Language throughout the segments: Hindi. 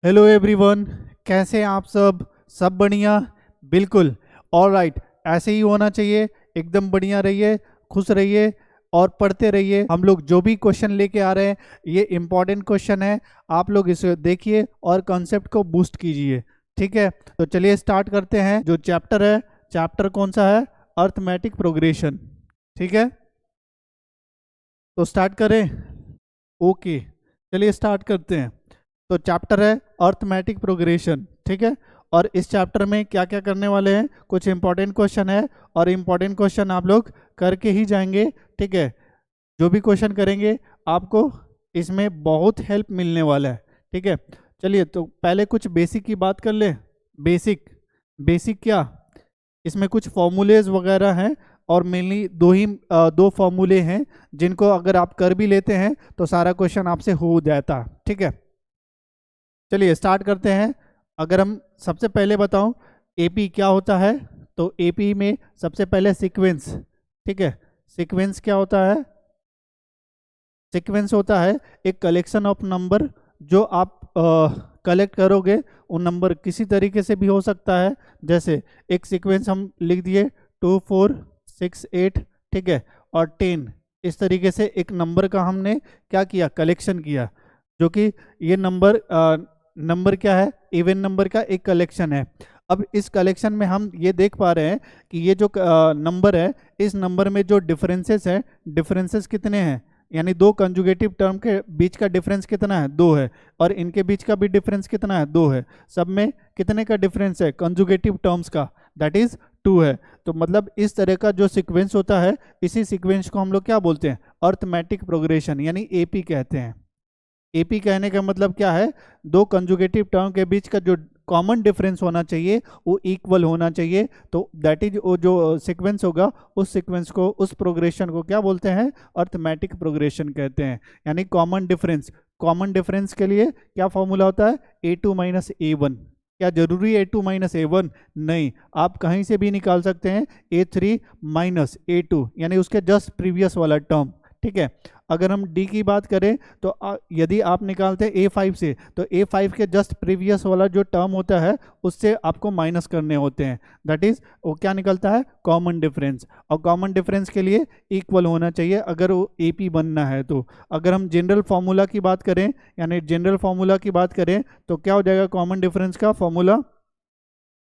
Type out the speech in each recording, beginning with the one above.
हेलो एवरीवन, कैसे हैं आप सब बढ़िया। बिल्कुल। ऑल राइट, ऐसे ही होना चाहिए। एकदम बढ़िया रहिए, खुश रहिए और पढ़ते रहिए। हम लोग जो भी क्वेश्चन लेके आ रहे हैं ये इम्पोर्टेंट क्वेश्चन है। आप लोग इसे देखिए और कॉन्सेप्ट को बूस्ट कीजिए। ठीक है, तो चलिए स्टार्ट करते हैं। जो चैप्टर है, चैप्टर कौन सा है? Arithmetic progression. ठीक है, तो स्टार्ट करें। ओके, चलिए स्टार्ट करते हैं। तो चैप्टर है अर्थमेटिक प्रोग्रेशन। ठीक है, और इस चैप्टर में क्या क्या करने वाले हैं, कुछ इंपॉर्टेंट क्वेश्चन है और इंपॉर्टेंट क्वेश्चन आप लोग करके ही जाएंगे। ठीक है, जो भी क्वेश्चन करेंगे आपको इसमें बहुत हेल्प मिलने वाला है। ठीक है, चलिए तो पहले कुछ बेसिक की बात कर ले। बेसिक बेसिक क्या, इसमें कुछ फॉर्मूलेज वगैरह हैं और मेनली दो फॉर्मूले हैं जिनको अगर आप कर भी लेते हैं तो सारा क्वेश्चन आपसे हो जाता। ठीक है, चलिए स्टार्ट करते हैं। अगर हम सबसे पहले बताऊं एपी क्या होता है, तो एपी में सबसे पहले सीक्वेंस। ठीक है, सीक्वेंस क्या होता है? सीक्वेंस होता है एक कलेक्शन ऑफ नंबर जो आप कलेक्ट करोगे। वो नंबर किसी तरीके से भी हो सकता है। जैसे एक सीक्वेंस हम लिख दिए 2 4 6 8, ठीक है, और 10। इस तरीके से एक नंबर का हमने क्या किया, कलेक्शन किया, जो कि ये नंबर क्या है, इवन नंबर का एक कलेक्शन है। अब इस कलेक्शन में हम ये देख पा रहे हैं कि ये जो नंबर है, इस नंबर में जो डिफरेंसेस है, डिफरेंसेस कितने हैं, यानी दो कंजुगेटिव टर्म के बीच का डिफरेंस कितना है, 2 है। और इनके बीच का भी डिफरेंस कितना है, 2 है। सब में कितने का डिफरेंस है कंजुगेटिव टर्म्स का, दैट इज 2 है। तो मतलब इस तरह का जो सीक्वेंस होता है, इसी सीक्वेंस को हम लोग क्या बोलते हैं, अर्थमेटिक प्रोग्रेशन यानी एपी कहते हैं। एपी कहने का मतलब क्या है, दो कंजुगेटिव टर्म के बीच का जो कॉमन डिफरेंस होना चाहिए वो इक्वल होना चाहिए। तो दैट इज वो जो सीक्वेंस होगा, उस सीक्वेंस को, उस प्रोग्रेशन को क्या बोलते हैं, अर्थमेटिक प्रोग्रेशन कहते हैं। यानी कॉमन डिफरेंस, कॉमन डिफरेंस के लिए क्या फॉर्मूला होता है, A2 माइनस A1। क्या जरूरी है A2 माइनस A1? नहीं, आप कहीं से भी निकाल सकते हैं A3 माइनस A2, यानी उसके जस्ट प्रीवियस वाला टर्म। ठीक है, अगर हम डी की बात करें तो यदि आप निकालते हैं A5 से, तो A5 के जस्ट प्रीवियस वाला जो टर्म होता है उससे आपको माइनस करने होते हैं। दैट इज वो क्या निकलता है, कॉमन डिफरेंस। और कॉमन डिफरेंस के लिए इक्वल होना चाहिए अगर वो AP बनना है तो। अगर हम जनरल फार्मूला की बात करें, यानी जनरल फार्मूला की बात करें, तो क्या हो जाएगा कॉमन डिफरेंस का फॉर्मूला,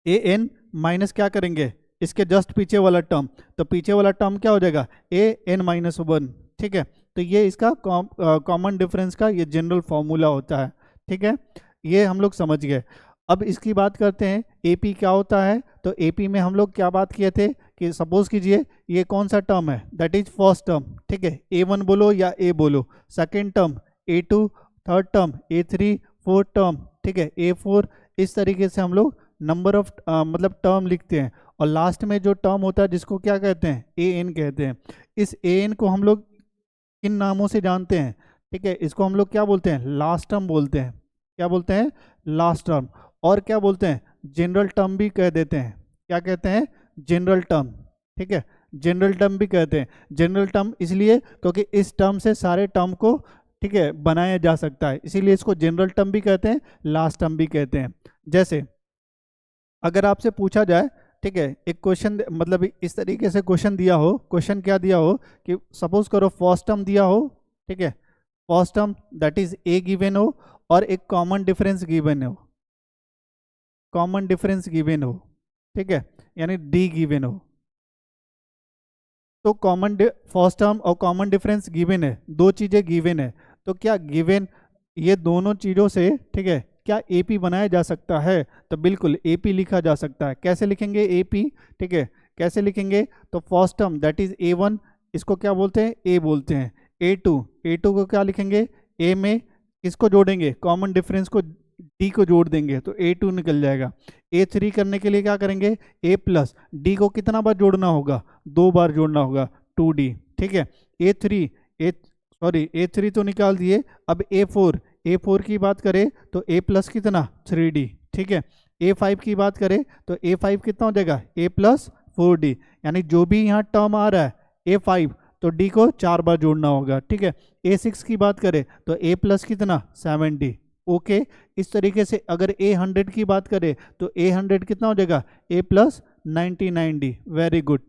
AN माइनस क्या करेंगे, इसके जस्ट पीछे वाला टर्म। तो पीछे वाला टर्म क्या हो जाएगा, AN माइनस 1। ठीक है, तो ये इसका कॉमन डिफरेंस का ये जनरल फॉर्मूला होता है। ठीक है, ये हम लोग समझ गए। अब इसकी बात करते हैं AP क्या होता है। तो AP में हम लोग क्या बात किए थे कि सपोज कीजिए ये कौन सा टर्म है, दैट इज फर्स्ट टर्म। ठीक है, A1 बोलो या A बोलो, second term A2, third term A3, fourth term, ठीक है, A4। इस तरीके से हम लोग नंबर ऑफ मतलब टर्म लिखते हैं। और लास्ट में जो टर्म होता है जिसको क्या कहते हैं, AN कहते हैं। इस AN को हम लोग किन नामों से जानते हैं, ठीक है, इसको हम लोग क्या बोलते हैं, लास्ट टर्म बोलते हैं। क्या बोलते हैं, लास्ट टर्म। और क्या बोलते हैं, जनरल टर्म भी कह देते हैं। क्या कहते हैं, जनरल टर्म। ठीक है, जनरल टर्म भी कहते हैं। जनरल टर्म इसलिए क्योंकि इस टर्म से सारे टर्म को, ठीक है, बनाया जा सकता है, इसीलिए इसको जनरल टर्म भी कहते हैं, लास्ट टर्म भी कहते हैं। जैसे अगर आपसे पूछा जाए, ठीक है, एक क्वेश्चन, मतलब इस तरीके से क्वेश्चन दिया हो, क्वेश्चन क्या दिया हो कि सपोज करो फर्स्ट टर्म दिया हो, ठीक है, first term that is A given हो और एक कॉमन डिफरेंस गिवन हो, कॉमन डिफरेंस गिवन हो, ठीक है, यानी D गिवन हो। तो फर्स्ट टर्म और कॉमन डिफरेंस गिवन है, दो चीजें गिवन है। तो क्या गिवन, ये दोनों चीजों से, ठीक है, क्या AP बनाया जा सकता है? तो बिल्कुल AP लिखा जा सकता है। कैसे लिखेंगे AP, ठीक है, कैसे लिखेंगे, तो first term that is A1, इसको क्या बोलते हैं, A बोलते हैं। A2 को क्या लिखेंगे, A में किसको जोड़ेंगे, कॉमन डिफरेंस को, D को जोड़ देंगे तो A2 निकल जाएगा। A3 करने के लिए क्या करेंगे, A प्लस D को कितना बार जोड़ना होगा, 2 बार जोड़ना होगा, 2D। ठीक है, A3 तो निकाल दिए। अब A4 की बात करें तो A प्लस कितना, 3D। ठीक है, A5 की बात करें तो A5 कितना हो जाएगा, A प्लस 4D। यानी जो भी यहाँ टर्म आ रहा है A5, तो D को 4 बार जोड़ना होगा। ठीक है, A6 की बात करें तो A प्लस कितना, 7D। ओके। इस तरीके से अगर ए 100 की बात करें तो ए 100 कितना हो जाएगा, ए प्लस 99D। Very good.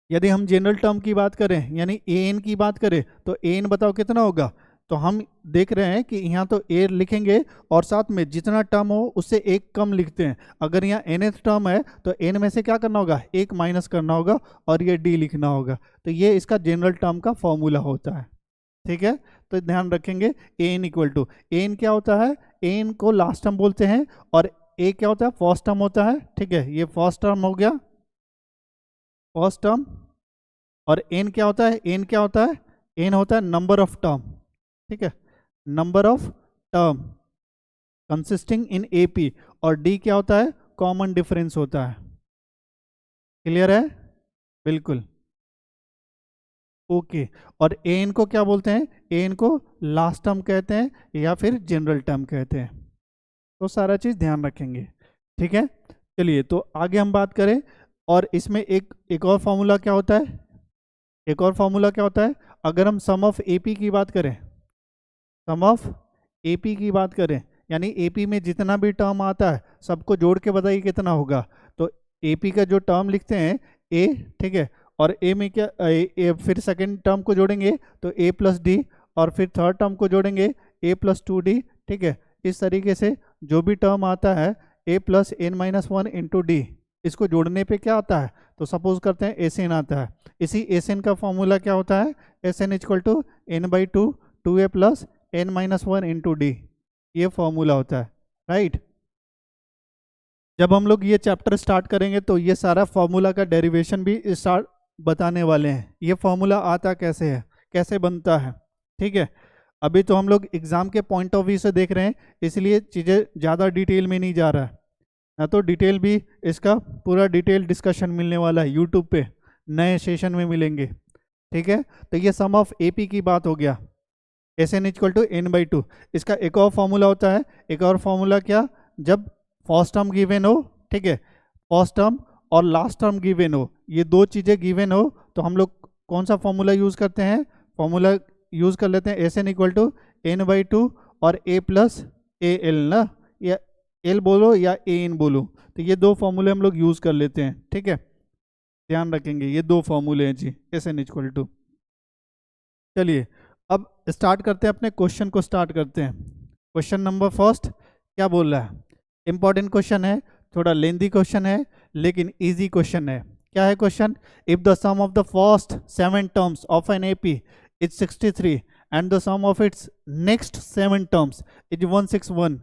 यदि हम जनरल टर्म की बात करें यानी ए एन की बात करें तो ए एन बताओ कितना होगा। तो हम देख रहे हैं कि यहाँ तो ए लिखेंगे और साथ में जितना टर्म हो उससे एक कम लिखते हैं। अगर यहाँ nth टर्म है तो एन में से क्या करना होगा, एक माइनस करना होगा और ये डी लिखना होगा। तो ये इसका जनरल टर्म का फॉर्मूला होता है। ठीक है, तो ध्यान रखेंगे a n equal to, a n क्या होता है, ए एन को लास्ट टर्म बोलते हैं और ए क्या होता है, फर्स्ट टर्म होता है। ठीक है, ये फर्स्ट टर्म हो गया, फर्स्ट टर्म। और एन क्या होता है, एन क्या होता है, एन होता है नंबर ऑफ टर्म। ठीक है, number of term consisting in AP. और डी क्या होता है, कॉमन डिफरेंस होता है। क्लियर है, बिल्कुल ओके। और एन को क्या बोलते हैं, एन को लास्ट टर्म कहते हैं या फिर जनरल टर्म कहते हैं। तो सारा चीज ध्यान रखेंगे। ठीक है, चलिए तो आगे हम बात करें। और इसमें एक और फॉर्मूला क्या होता है, एक और फॉर्मूला क्या होता है, अगर हम सम ऑफ एपी की बात करें, सम ऑफ एपी की बात करें यानी एपी में जितना भी टर्म आता है सबको जोड़ के बताइए कितना होगा। तो एपी का जो टर्म लिखते हैं ए, ठीक है, और ए में क्या फिर सेकंड टर्म को जोड़ेंगे तो ए प्लस डी, और फिर थर्ड टर्म को जोड़ेंगे ए प्लस 2D। ठीक है, इस तरीके से जो भी टर्म आता है ए plus N minus 1 into d, इसको जोड़ने पे क्या आता है, तो सपोज करते हैं एस एन आता है। इसी एस एन का फॉर्मूला क्या होता है, S N equal to N by 2 A plus N minus 1 into D, ये फॉर्मूला होता है। राइट, जब हम लोग ये चैप्टर स्टार्ट करेंगे तो ये सारा फॉर्मूला का डेरिवेशन भी स्टार्ट बताने वाले हैं। ये फॉर्मूला आता कैसे है, कैसे बनता है। ठीक है, अभी तो हम लोग एग्जाम के पॉइंट ऑफ व्यू से देख रहे हैं, इसलिए चीज़ें ज़्यादा डिटेल में नहीं जा रहा है ना। तो डिटेल भी इसका पूरा डिटेल डिस्कशन मिलने वाला है यूट्यूब पे, नए सेशन में मिलेंगे। ठीक है, तो ये सम ऑफ एपी की बात हो गया, S N equal to N by 2। इसका एक और फॉर्मूला होता है, एक और फॉर्मूला क्या, जब फर्स्ट टर्म गिवन हो, ठीक है, फर्स्ट टर्म और लास्ट टर्म गिवन हो, ये दो चीज़ें गिवन हो तो हम लोग कौन सा फॉर्मूला यूज़ करते हैं, फॉर्मूला यूज़ कर लेते हैं S N equal to N by 2 और ए प्लस ए एल ना, या एल बोलो या ए एन बोलो, तो ये दो फॉर्मूले हम लोग यूज़ कर लेते हैं। ठीक है, ध्यान रखेंगे ये दो फॉर्मूले हैं जी, एस एन इक्वल टू। चलिए अब स्टार्ट करते हैं, अपने क्वेश्चन को स्टार्ट करते हैं। क्वेश्चन नंबर फर्स्ट क्या बोल रहा है, इंपॉर्टेंट क्वेश्चन है, थोड़ा लेंदी क्वेश्चन है लेकिन इजी क्वेश्चन है। क्या है question, if the sum of the first 7 terms of an AP is 63 and the sum of its next 7 terms is 161,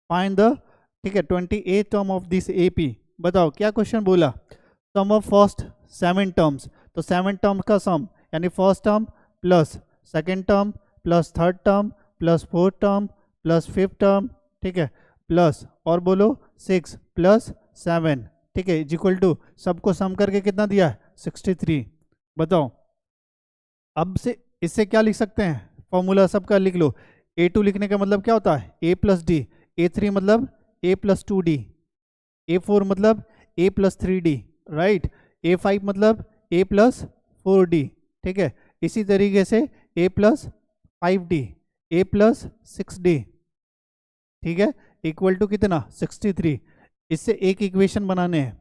find the, ठीक है, 28 टर्म ऑफ दिस एपी। बताओ क्या क्वेश्चन बोला, सम ऑफ फर्स्ट 7 टर्म्स, तो 7 टर्म का सम यानी first term plus second term plus third term plus fourth term plus fifth term, ठीक है, प्लस और बोलो 6 प्लस 7, ठीक है, इक्वल टू सबको सम करके कितना दिया है 63। बताओ अब से इससे क्या लिख सकते हैं, फॉर्मूला सबका लिख लो। A2 लिखने का मतलब क्या होता है A प्लस डी, A3 मतलब A प्लस 2D, A4 मतलब A plus 3D, right, A5 मतलब A प्लस 4D। ठीक है, इसी तरीके से A plus 5D, A plus 6D, ठीक है, इक्वल टू कितना 63। इससे एक इक्वेशन बनाने हैं।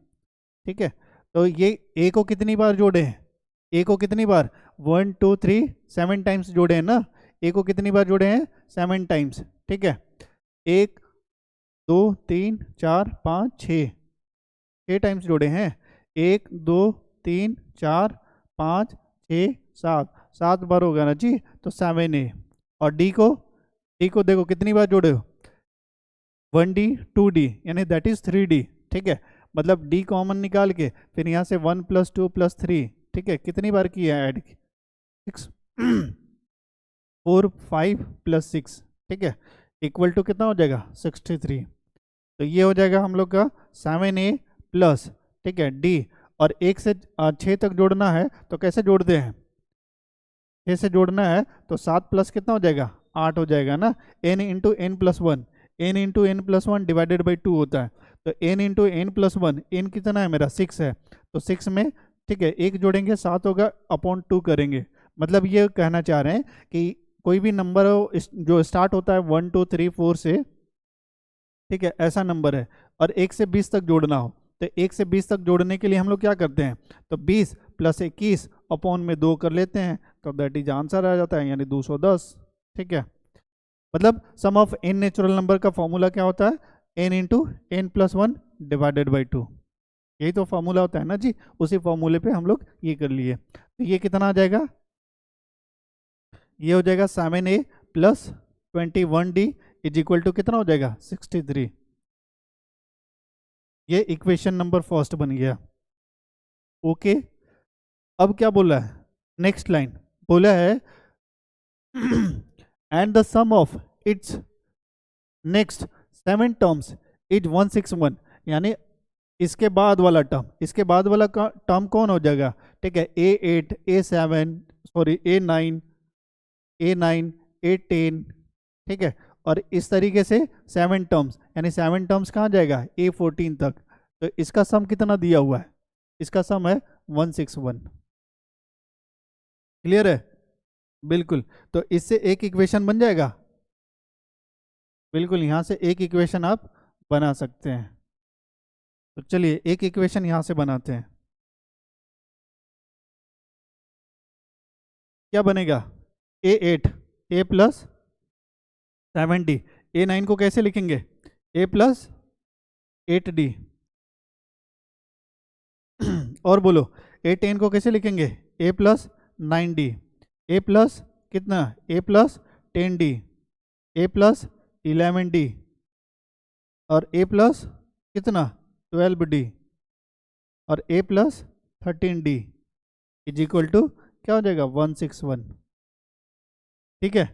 ठीक है, तो ये ए को कितनी बार जोड़े हैं, ए को कितनी बार 1 2 3 7 टाइम्स जोड़े हैं ना, ए को कितनी बार जोड़े हैं 7 टाइम्स। ठीक है, 1 2 3 4 5 6 टाइम्स जोड़े हैं, 1 2 3 4 5 6 7 बार होगा ना जी, तो 7A। और डी को देखो कितनी बार जोड़े हो 1D 2D यानी दैट इज 3D। ठीक है, मतलब D कॉमन निकाल के फिर यहाँ से 1 + 2 + 3, ठीक है, कितनी बार किया है ऐड 6 4 5 + 6, ठीक है, इक्वल टू कितना हो जाएगा 63। तो ये हो जाएगा हम लोग का 7A प्लस, ठीक है, D, और 1 से 6 तक जोड़ना है तो कैसे जोड़ते हैं, 6 से जोड़ना है तो 7 प्लस कितना हो जाएगा 8 हो जाएगा ना, n into n plus 1, n into n plus 1 divided by 2 होता है। तो n into n plus 1, n कितना है मेरा 6 है, तो 6 में, ठीक है, 1 जोड़ेंगे 7 होगा अपॉन 2 करेंगे। मतलब ये कहना चाह रहे हैं कि कोई भी नंबर हो जो स्टार्ट होता है 1 2 3 4 से, ठीक है, ऐसा नंबर है, और 1 से 20 तक जोड़ना हो, तो 1 से 20 तक जोड़ने के लिए हम लोग क्या करते हैं, तो 20 + 21 अपॉन में 2 कर लेते हैं, तो दैट इज आंसर आ जाता है, यानी 210। ठीक है, मतलब sum of n natural number का फॉर्मूला क्या होता है, n into N plus one divided by 2। यही तो फॉर्मूला होता है ना जी, उसी फॉर्मूले पे हम लोग ये कर लिए। तो ये कितना आ जाएगा, ये हो जाएगा 7a + 21d is equal to कितना हो जाएगा, 63। ये इक्वेशन नंबर फर्स्ट बन गया। ओके, अब क्या बोला है, नेक्स्ट लाइन बोला है and the sum of its next 7 terms is 161, यानी इसके बाद वाला टर्म, इसके बाद वाला टर्म कौन हो जाएगा, ठीक है, A8 A7 sorry A9 A10, ठीक है, और इस तरीके से 7 टर्म्स, यानी 7 टर्म्स कहाँ जाएगा, A14 तक। तो इसका सम कितना दिया हुआ है, इसका सम है 161। क्लियर है, बिल्कुल। तो इससे एक इक्वेशन बन जाएगा, बिल्कुल, यहाँ से एक इक्वेशन आप बना सकते हैं। तो चलिए एक इक्वेशन यहाँ से बनाते हैं। क्या बनेगा, A8 A + 7d, A9 को कैसे लिखेंगे, A + 8d और बोलो A10 को कैसे लिखेंगे, A + 9d, A + कितना, A + 10d, A + 11d और A + कितना 12d और A + 13d is equal to क्या हो जाएगा, 161। ठीक है,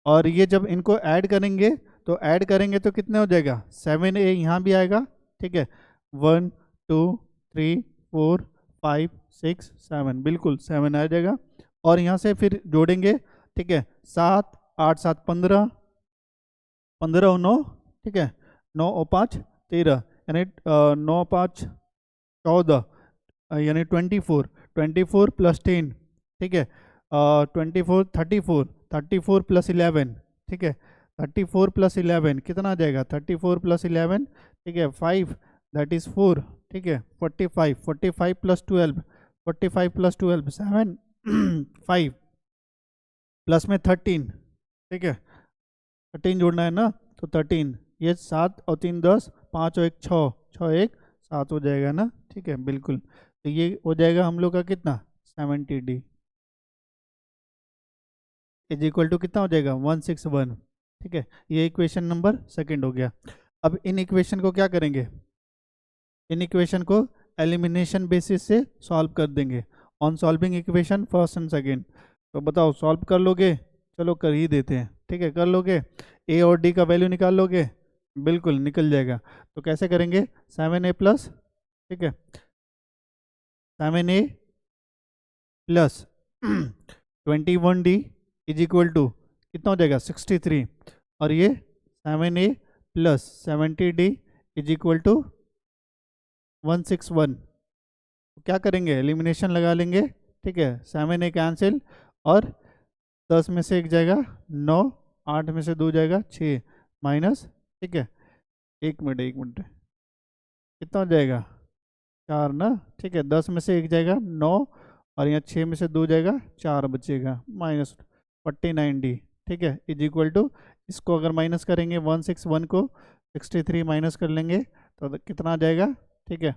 और ये जब इनको ऐड करेंगे तो कितने हो जाएगा, 7a यहाँ भी आएगा, ठीक है, 1 2 3 4 5 6 7, बिल्कुल 7 आ जाएगा। और यहाँ से फिर जोड़ेंगे, ठीक है, 7 8 7 15 15 9, ठीक है, 9 और 5 13, यानी 9 5 14, यानी 24 24 + 10, ठीक है, 24 34 34 + 11, ठीक है, 34 + 11 कितना आ जाएगा, 34 + 11, ठीक है, 5 दैट इज 4, ठीक है, 45 45 + 12 45 + 12 7 5 प्लस में 13, ठीक है, 13 जोड़ना है ना, तो 13, ये 7 और 3 10, 5 और 1 6 6 1 7 हो जाएगा ना, ठीक है, बिल्कुल। तो ये हो जाएगा हम लोग का कितना, 70d इज इक्वल टू कितना हो जाएगा, 161। ठीक है, ये इक्वेशन नंबर सेकंड हो गया। अब इन इक्वेशन को क्या करेंगे, इन इक्वेशन को एलिमिनेशन बेसिस से सॉल्व कर देंगे on solving equation first and second. तो बताओ सॉल्व कर लोगे, चलो कर ही देते हैं, ठीक है, कर लोगे, ए और डी का वैल्यू निकाल लोगे, बिल्कुल निकल जाएगा। तो कैसे करेंगे, 7a+, ठीक है, 7a + 21d is equal to कितना हो जाएगा, 63, और ये 7a + 70d is equal to 161। क्या करेंगे, एलिमिनेशन लगा लेंगे, ठीक है, 7a कैंसिल, और 10 में से 1 जाएगा 9, 8 में से 2 जाएगा 6 माइनस, ठीक है, 1 मिनट कितना हो जाएगा, 4 ना, ठीक है, 10 में से 1 जाएगा 9, और यहाँ 6 में से 2 जाएगा 4 बचेगा, -49d, ठीक है, इज इक्वल टू, इसको अगर माइनस करेंगे 161 को 63 माइनस कर लेंगे तो कितना आ जाएगा, ठीक है,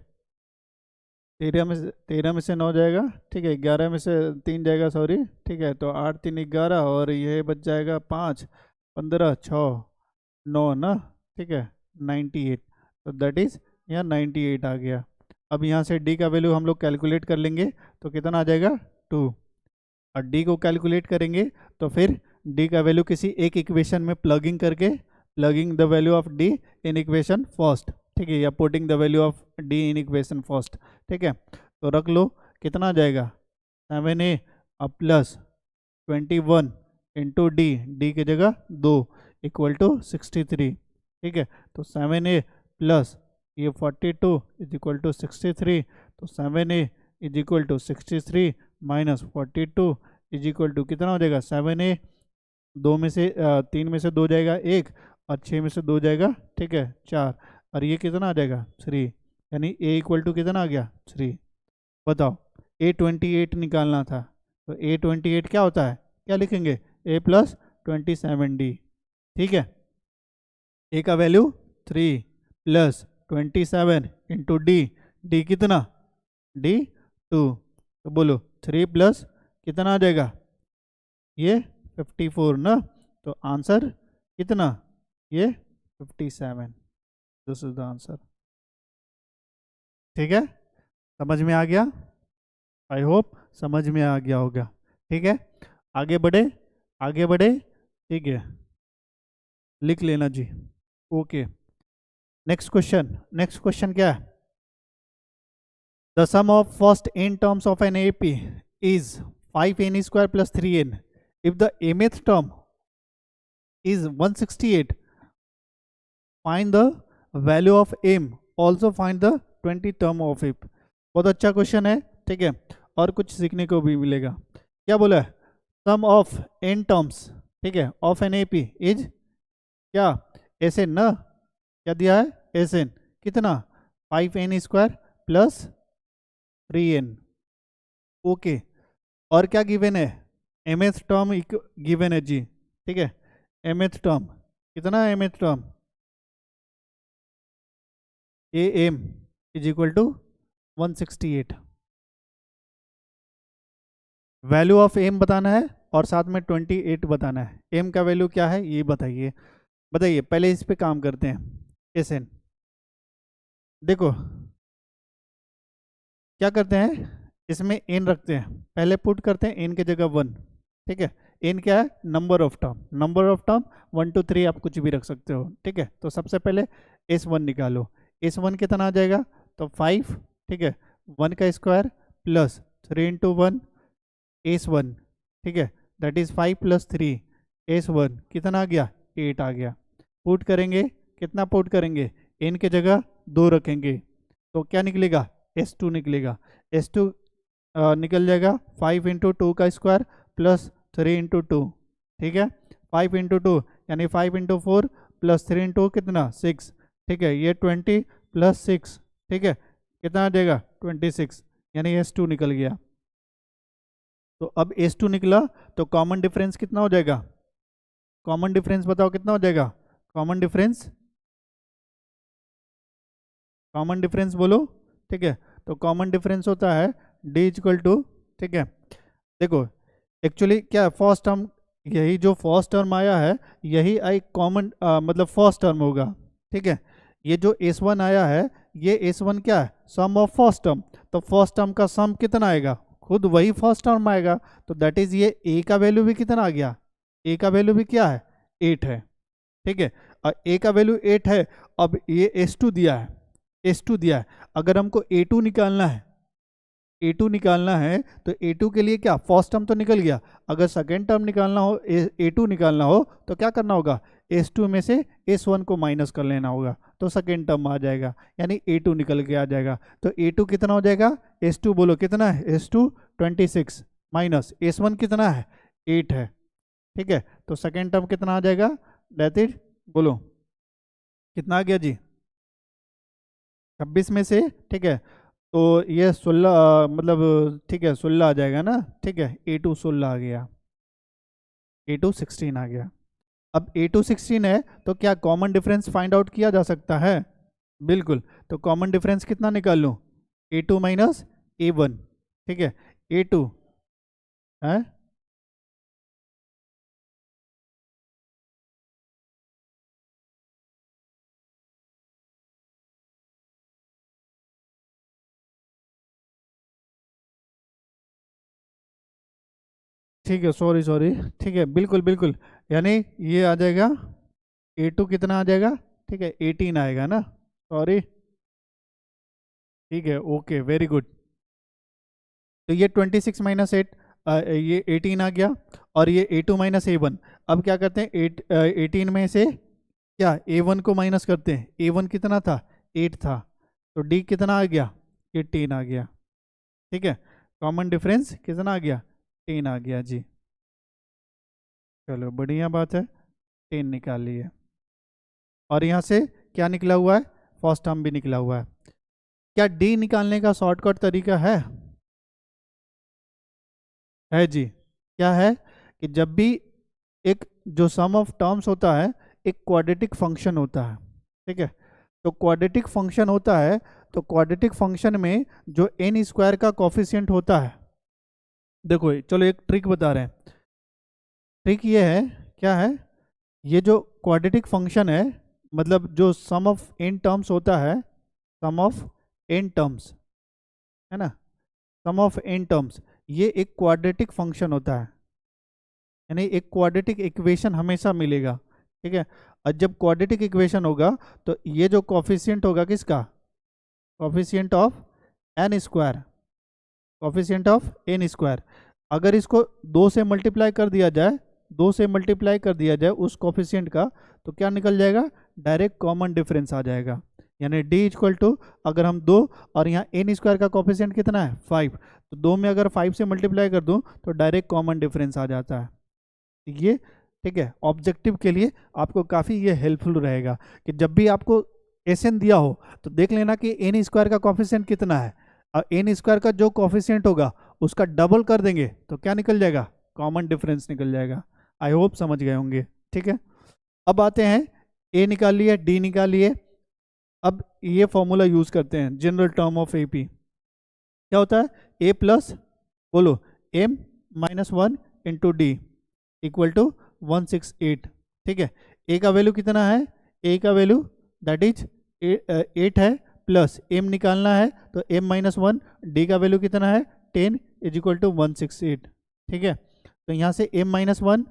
13 में से 9 जाएगा, ठीक है, 11 में से 3 जाएगा सॉरी, ठीक है, तो 8 3 11, और ये बच जाएगा 5 15 6 9 ना, ठीक है, 98। तो दैट इज यहाँ 98 आ गया। अब यहाँ से डी का वैल्यू हम लोग कैलकुलेट कर लेंगे, तो कितना आ जाएगा 2, और डी को कैलकुलेट करेंगे तो फिर डी का वैल्यू किसी एक इक्वेशन में प्लगिंग करके, plugging the value of D in equation first, ठीक है, या putting the value of D in equation first, ठीक है, तो रख लो, कितना आ जाएगा, 7a + 21 इंटू डी की जगह 2 इक्वल टू 63, ठीक है, तो 7a + ये 42 इज इक्वल टू 63, तो 7a is equal to 63 - 42 is equal to कितना हो जाएगा, 7a दो में से 3 में से 2 जाएगा 1, और 6 में से 2 जाएगा, ठीक है, 4, और ये कितना आ जाएगा 3, यानी ए इक्वल टू कितना आ गया 3। बताओ, A28 निकालना था, तो A28 क्या होता है, क्या लिखेंगे, A+27D, ठीक है। ए का वैल्यू 3 + 27 × डी कितना, D 2, तो बोलो 3 प्लस कितना आ जाएगा, ये 54 ना, तो आंसर कितना, ये 57, दिस इज द आंसर। ठीक है, समझ में आ गया, आई होप समझ में आ गया होगा। ठीक है, आगे बढ़े, आगे बढ़े, ठीक है, लिख लेना जी। Okay, next question, next question क्या है, the sum of first n terms of an AP is 5n² + 3n, if the mth term is 168, find the value of m, also find the 20 term of it। बहुत अच्छा क्वेश्चन है, ठीक है, और कुछ सीखने को भी मिलेगा। क्या बोला है, सम ऑफ n टर्म्स, ठीक है, ऑफ एन AP इज क्या, Sn ना, क्या दिया है Sn, कितना 5n² + 3n, ओके, और क्या गिवन है, mth टर्म गिवन है जी, ठीक है, mth टर्म कितना है, mth term am = 168, value of M बताना है और साथ में 28 बताना है। एम का वैल्यू क्या है ये बताइए, बताइए, पहले इस पे काम करते हैं। Sn देखो क्या करते हैं, इसमें n रखते हैं, पहले पुट करते हैं n की जगह 1, ठीक है, n क्या है, number of term, number of term 1 2 3 आप कुछ भी रख सकते हो, ठीक है। तो सबसे पहले S1 निकालो, S1 कितना आ जाएगा, तो 5, ठीक है, 1 का स्क्वायर प्लस 3 × 1 S1, ठीक है, दैट इज 5 + 3 S1 कितना आ गया, 8 आ गया। पुट करेंगे, कितना पुट करेंगे, n की जगह 2 रखेंगे, तो क्या निकलेगा, S2 निकलेगा, S2 निकल जाएगा 5 × 2 का स्क्वायर प्लस 3 × 2, ठीक है, 5 × 2 यानी 5 × 4 + 3 × 2 कितना 6, ठीक है, ये 20 + 6, ठीक है, कितना आ जाएगा 26, यानी S2 निकल गया। तो अब S2 निकला, तो कॉमन डिफरेंस कितना हो जाएगा, कॉमन डिफरेंस बताओ कितना हो जाएगा, कॉमन डिफरेंस, कॉमन डिफरेंस बोलो, ठीक है, तो कॉमन डिफरेंस होता है D = ठीक है, देखो एक्चुअली क्या फर्स्ट टर्म, यही जो फर्स्ट टर्म आया है यही एक कॉमन मतलब फर्स्ट टर्म होगा, ठीक है, ये जो S1 आया है ये S1 क्या है, सम ऑफ फर्स्ट टर्म, तो फर्स्ट टर्म का सम कितना आएगा, खुद वही फर्स्ट टर्म आएगा, तो दैट इज ये a का वैल्यू भी कितना आ गया, a का वैल्यू भी क्या है 8 है, ठीक है, और a का वैल्यू 8 है। अब ये S2 दिया है, S2 दिया है, अगर हमको A2 निकालना है, A2 निकालना है, तो A2 के लिए क्या, फर्स्ट टर्म तो निकल गया, अगर सेकेंड टर्म निकालना हो, A2 निकालना हो तो क्या करना होगा, S2 में से S1 को माइनस कर लेना होगा, तो सेकेंड टर्म आ जाएगा, यानी A2 निकल के आ जाएगा। तो A2 कितना हो जाएगा, S2 बोलो कितना है, S2 26 माइनस S1 कितना है 8 है, ठीक है, तो सेकेंड टर्म कितना आ जाएगा, दैट इज बोलो कितना आ गया जी, 26 में से, ठीक है, तो ये 16 मतलब ठीक है 16 आ जाएगा ना, ठीक है, A2 16 आ गया, A2 16 आ गया। अब A2 16 है तो क्या कॉमन डिफरेंस फाइंड आउट किया जा सकता है, बिल्कुल, तो कॉमन डिफरेंस कितना निकाल लूँ, A2 - A1, ठीक है, A2 है, ठीक है, सॉरी सॉरी, ठीक है, बिल्कुल बिल्कुल, यानी ये आ जाएगा A2 कितना आ जाएगा, ठीक है 18 आएगा ना, सॉरी, ठीक है, ओके, वेरी गुड। तो ये 26 - 8, ये 18 आ गया, और ये A2 - A1, अब क्या करते हैं 18 में से क्या A1 को माइनस करते हैं, A1 कितना था 8 था, तो D कितना आ गया 18 आ गया, ठीक है, कॉमन डिफरेंस कितना आ गया 10 आ गया जी। चलो बढ़िया बात है, 10 निकाल लिए। और यहाँ से क्या निकला हुआ है, फर्स्ट टर्म भी निकला हुआ है। क्या डी निकालने का शॉर्टकट तरीका है जी। क्या है कि जब भी एक जो सम ऑफ टर्म्स होता है, एक क्वाड्रेटिक फंक्शन होता है, ठीक है। तो क्वाड्रेटिक फंक्शन होता है, तो क्वाड्रेटिक फंक्शन में जो एन स्क्वायर का कॉफिशिएंट होता है, देखो चलो एक ट्रिक बता रहे हैं। ट्रिक ये है, क्या है, ये जो क्वाड्रेटिक फंक्शन है, मतलब जो सम ऑफ एन टर्म्स होता है, सम ऑफ एन टर्म्स, है ना, सम ऑफ एन टर्म्स, ये एक क्वाड्रेटिक फंक्शन होता है, यानी एक क्वाड्रेटिक इक्वेशन हमेशा मिलेगा, ठीक है। और जब क्वाड्रेटिक इक्वेशन होगा तो ये जो कॉफिशिएंट होगा किसका, coefficient of N square, coefficient of N square, अगर इसको 2 से मल्टीप्लाई कर दिया जाए, 2 से मल्टीप्लाई कर दिया जाए उस कॉफिशिएंट का, तो क्या निकल जाएगा, डायरेक्ट कॉमन डिफरेंस आ जाएगा। यानी डी इक्वल टू, अगर हम 2 और यहाँ एन स्क्वायर का कॉफिशिएंट कितना है 5, तो 2 में अगर 5 से मल्टीप्लाई कर दूँ तो डायरेक्ट कॉमन डिफरेंस आ जाता है। ये ठीक है, ऑब्जेक्टिव के लिए आपको काफ़ी ये हेल्पफुल रहेगा कि जब भी आपको एसएन दिया हो तो देख लेना कि एन स्क्वायर का कॉफिशिएंट कितना है, और एन स्क्वायर का जो कॉफिशिएंट होगा उसका डबल कर देंगे तो क्या निकल जाएगा, कॉमन डिफरेंस निकल जाएगा। आई होप समझ गए होंगे, ठीक है। अब आते हैं, ए निकाल लिए, डी निकाल लिए, अब ये फॉर्मूला यूज करते हैं, जनरल टर्म ऑफ एपी क्या होता है, ए प्लस, बोलो, M minus 1 into D equal to 168, ठीक है। ए का वैल्यू कितना है, ए का वैल्यू दैट इज 8 है, प्लस एम निकालना है तो एम माइनस 1, डी का वैल्यू कितना है 10 इज इक्वल टू 168, ठीक है। तो यहाँ से M minus 1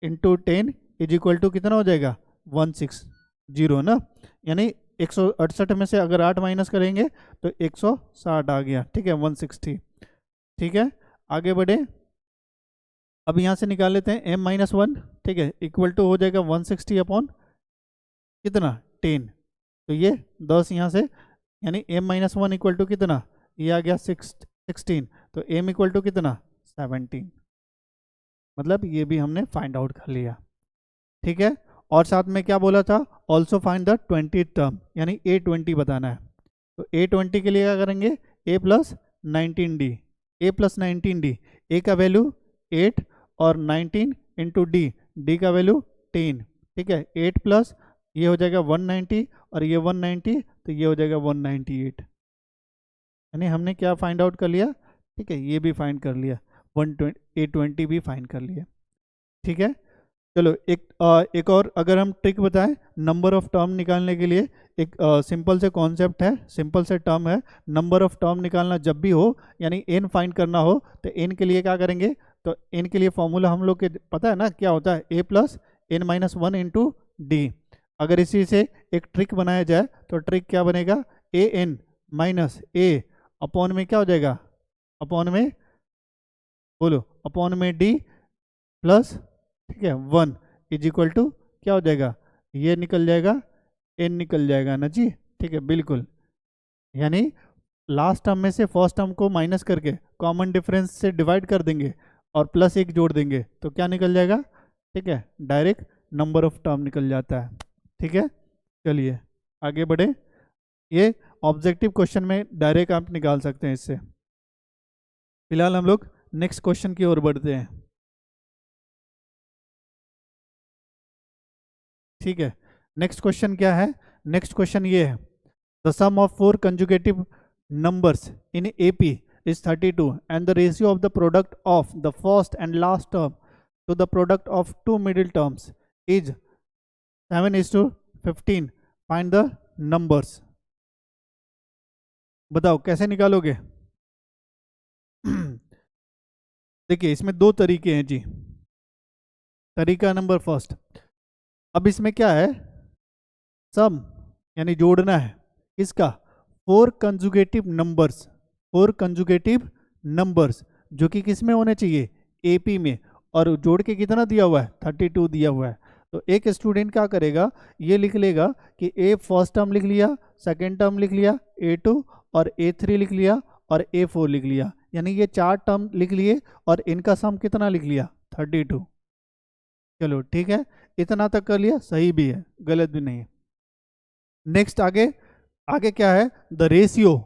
into 10 is equal to कितना हो जाएगा 160 ना, यानी 168 में से अगर 8 माइनस करेंगे तो 160 आ गया, ठीक है, 160, ठीक है। आगे बढ़े, अब यहाँ से निकाल लेते हैं एम माइनस 1, ठीक है, इक्वल टू हो जाएगा 160 अपॉन कितना 10, तो ये 10 यहाँ से, यानी एम माइनस 1 इक्वल टू कितना, ये आ गया 16, तो एम इक्वल टू कितना 17, मतलब ये भी हमने फाइंड आउट कर लिया, ठीक है। और साथ में क्या बोला था, also find the 20th term, यानी A20 बताना है। तो A20 के लिए क्या करेंगे, A plus 19D, A plus 19D, A का वैल्यू 8 और 19 इंटू डी का वैल्यू 10, ठीक है। 8 प्लस ये हो जाएगा 190 और ये 190, तो ये हो जाएगा 198, यानी हमने क्या फाइंड आउट कर लिया, ठीक है, ये भी फाइंड कर लिया, A20 भी फाइंड कर लिया, ठीक है। चलो एक और अगर हम ट्रिक बताएं नंबर ऑफ टर्म निकालने के लिए, एक सिंपल से कॉन्सेप्ट है, सिंपल से टर्म है, नंबर ऑफ टर्म निकालना जब भी हो, यानी एन फाइंड करना हो, तो एन के लिए क्या करेंगे, तो एन के लिए फॉर्मूला हम लोग के पता है ना, क्या होता है, ए plus N minus 1 into d. अगर इसी से एक ट्रिक बनाया जाए तो ट्रिक क्या बनेगा, A N minus A upon में क्या हो जाएगा, अपॉन में, बोलो, अपॉन में डी प्लस, ठीक है, 1 इज इक्वल टू क्या हो जाएगा, ये निकल जाएगा, एन निकल जाएगा ना जी, ठीक है, बिल्कुल। यानी लास्ट टर्म में से फर्स्ट टर्म को माइनस करके कॉमन डिफरेंस से डिवाइड कर देंगे और प्लस 1 जोड़ देंगे तो क्या निकल जाएगा, ठीक है, डायरेक्ट नंबर ऑफ टर्म निकल जाता है, ठीक है। चलिए आगे बढ़े, ये ऑब्जेक्टिव क्वेश्चन में डायरेक्ट आप निकाल सकते हैं इससे। फिलहाल हम लोग नेक्स्ट क्वेश्चन की ओर बढ़ते हैं, ठीक है। नेक्स्ट क्वेश्चन क्या है, नेक्स्ट क्वेश्चन ये है, the sum of 4 conjugative numbers in AP is 32 and the ratio of the product of the first and last term to the product of two middle terms is 7:15, find the numbers। बताओ कैसे निकालोगे। देखिए इसमें 2 तरीके हैं जी। तरीका नंबर फर्स्ट, अब इसमें क्या है, सम यानी जोड़ना है इसका 4 कंजुगेटिव नंबर्स, 4 कंजुगेटिव नंबर्स जो कि किस में होने चाहिए, एपी में, और जोड़ के कितना दिया हुआ है 32 दिया हुआ है। तो एक स्टूडेंट क्या करेगा, ये लिख लेगा कि ए फर्स्ट टर्म लिख लिया, सेकेंड टर्म लिख लिया A2 और A3 लिख लिया और A4 लिख लिया, यानी ये 4 टर्म लिख लिए और इनका सम कितना लिख लिया 32। चलो ठीक है, इतना तक कर लिया, सही भी है गलत भी नहीं है। नेक्स्ट आगे, आगे क्या है, द रेशियो,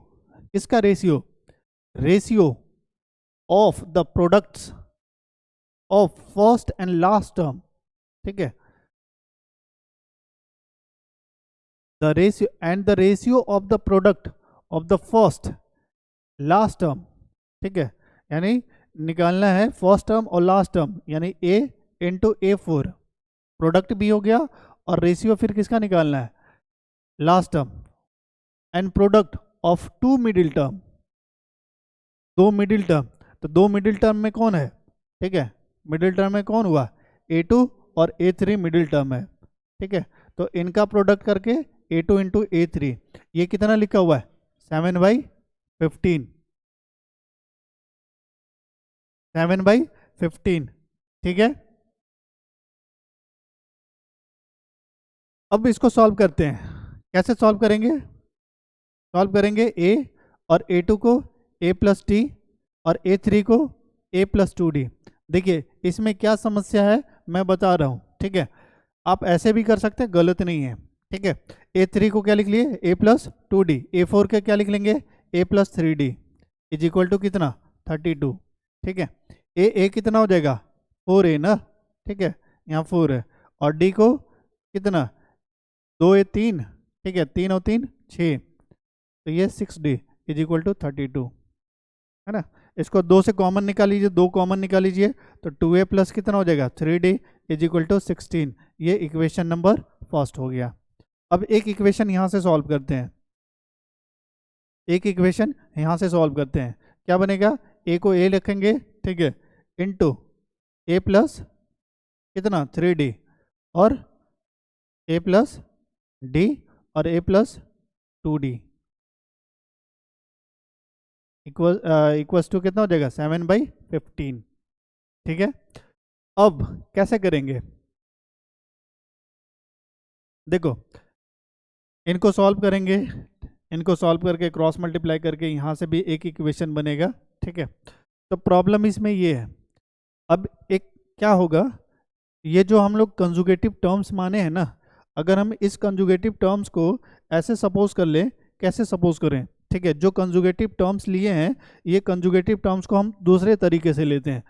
किसका ratio, ratio of the products of first and last term, ठीक है, the ratio and the ratio of the product of the first last term, ठीक है, यानी निकालना है फर्स्ट टर्म और लास्ट टर्म, यानी ए इंटू A4, प्रोडक्ट भी हो गया, और रेशियो फिर किसका निकालना है, last term, and product of two middle term, दो मिडिल टर्म, तो दो मिडिल टर्म में कौन है, ठीक है, मिडिल टर्म में कौन हुआ, A2 और A3 मिडिल टर्म है, ठीक है, तो इनका प्रोडक्ट करके A2 इंटू A3, ये कितना लिखा हुआ है 7/15, 7/15, ठीक है। अब इसको सॉल्व करते हैं, कैसे सॉल्व करेंगे, सॉल्व करेंगे A और A2 को A+D और A3 को A+2D। देखिए इसमें क्या समस्या है मैं बता रहा हूँ, ठीक है, आप ऐसे भी कर सकते हैं, गलत नहीं है, ठीक है। A3 को क्या लिख लिए A+2D, A4 के क्या लिख लेंगे A+3D इज इक्वल टू कितना 32, ठीक है। ए कितना हो जाएगा 4A ना, ठीक है, यहाँ 4 है, और D को कितना 2A 3, ठीक है, 3 और 3 6, तो ये 6D इज इक्वल टू 32, है ना। इसको 2 से कॉमन निकाल लीजिए, 2 कॉमन निकाल लीजिए, तो 2A प्लस कितना हो जाएगा 3D इज इक्वल टू 16, ये इक्वेशन नंबर फर्स्ट हो गया। अब एक इक्वेशन यहाँ से सॉल्व करते हैं, एक इक्वेशन यहाँ से सॉल्व करते हैं, क्या बनेगा, ए को ए लिखेंगे, ठीक है, इंटू A प्लस कितना 3D और A+D और A+2D इक्वल्स टू कितना हो जाएगा 7/15, ठीक है। अब कैसे करेंगे, देखो इनको सॉल्व करेंगे, इनको सॉल्व करके क्रॉस मल्टीप्लाई करके यहाँ से भी एक इक्वेशन बनेगा, ठीक है। तो प्रॉब्लम इसमें ये है, अब एक क्या होगा, ये जो हम लोग कंजुगेटिव टर्म्स माने हैं ना, अगर हम इस कंजुगेटिव टर्म्स को ऐसे सपोज कर लें, कैसे सपोज करें, ठीक है, जो कंजुगेटिव टर्म्स लिए हैं ये कंजुगेटिव टर्म्स को हम दूसरे तरीके से लेते हैं,